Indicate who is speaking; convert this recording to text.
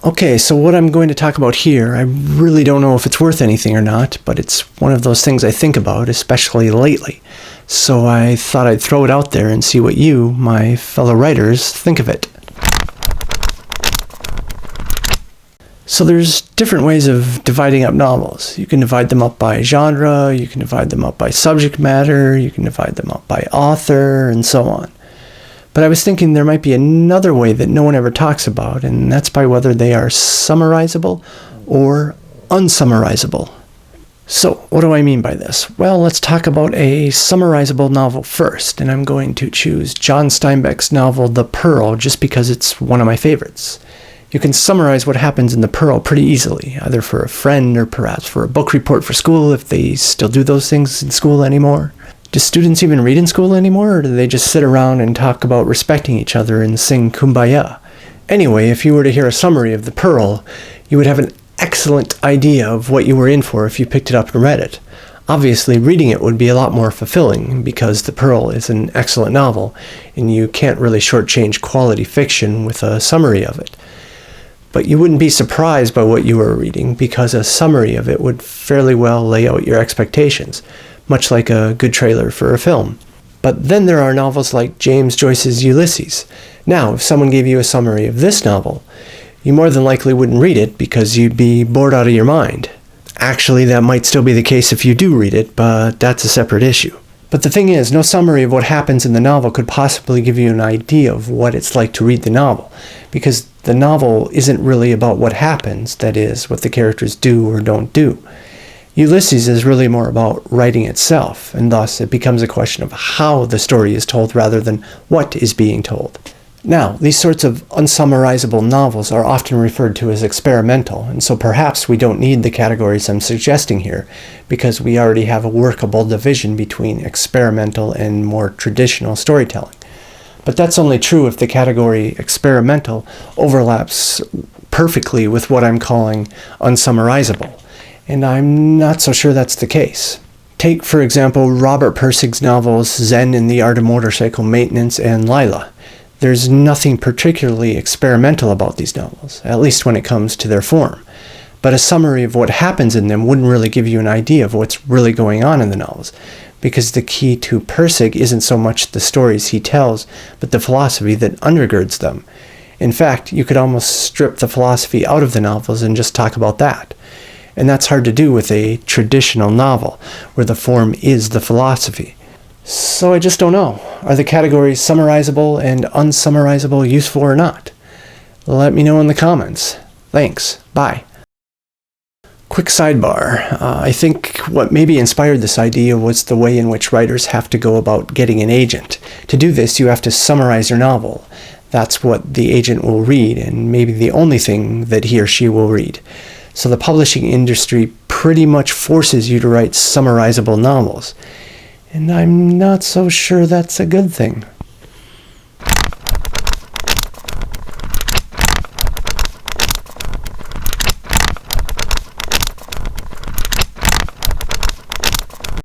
Speaker 1: Okay, so what I'm going to talk about here, I really don't know if it's worth anything or not, but it's one of those things I think about, especially lately. So I thought I'd throw it out there and see what you, my fellow writers, think of it. So there's different ways of dividing up novels. You can divide them up by genre, you can divide them up by subject matter, you can divide them up by author, and so on. But I was thinking there might be another way that no one ever talks about, and that's by whether they are summarizable or unsummarizable. So, what do I mean by this? Well, let's talk about a summarizable novel first, and I'm going to choose John Steinbeck's novel The Pearl just because it's one of my favorites. You can summarize what happens in The Pearl pretty easily, either for a friend or perhaps for a book report for school if they still do those things in school anymore. Do students even read in school anymore, or do they just sit around and talk about respecting each other and sing Kumbaya? Anyway, if you were to hear a summary of The Pearl, you would have an excellent idea of what you were in for if you picked it up and read it. Obviously, reading it would be a lot more fulfilling because The Pearl is an excellent novel, and you can't really shortchange quality fiction with a summary of it. But you wouldn't be surprised by what you were reading because a summary of it would fairly well lay out your expectations, much like a good trailer for a film. But then there are novels like James Joyce's Ulysses. Now, if someone gave you a summary of this novel, you more than likely wouldn't read it because you'd be bored out of your mind. Actually, that might still be the case if you do read it, but that's a separate issue. But the thing is, no summary of what happens in the novel could possibly give you an idea of what it's like to read the novel, because the novel isn't really about what happens, that is, what the characters do or don't do. Ulysses is really more about writing itself, and thus it becomes a question of how the story is told rather than what is being told. Now, these sorts of unsummarizable novels are often referred to as experimental, and so perhaps we don't need the categories I'm suggesting here, because we already have a workable division between experimental and more traditional storytelling. But that's only true if the category experimental overlaps perfectly with what I'm calling unsummarizable. And I'm not so sure that's the case. Take, for example, Robert Pirsig's novels Zen and the Art of Motorcycle Maintenance and Lila. There's nothing particularly experimental about these novels, at least when it comes to their form. But a summary of what happens in them wouldn't really give you an idea of what's really going on in the novels, because the key to Pirsig isn't so much the stories he tells, but the philosophy that undergirds them. In fact, you could almost strip the philosophy out of the novels and just talk about that. And that's hard to do with a traditional novel, where the form is the philosophy. So I just don't know. Are the categories summarizable and unsummarizable useful or not? Let me know in the comments. Thanks. Bye. Quick sidebar. I think what maybe inspired this idea was the way in which writers have to go about getting an agent. To do this, you have to summarize your novel. That's what the agent will read, and maybe the only thing that he or she will read. So the publishing industry pretty much forces you to write summarizable novels. And I'm not so sure that's a good thing.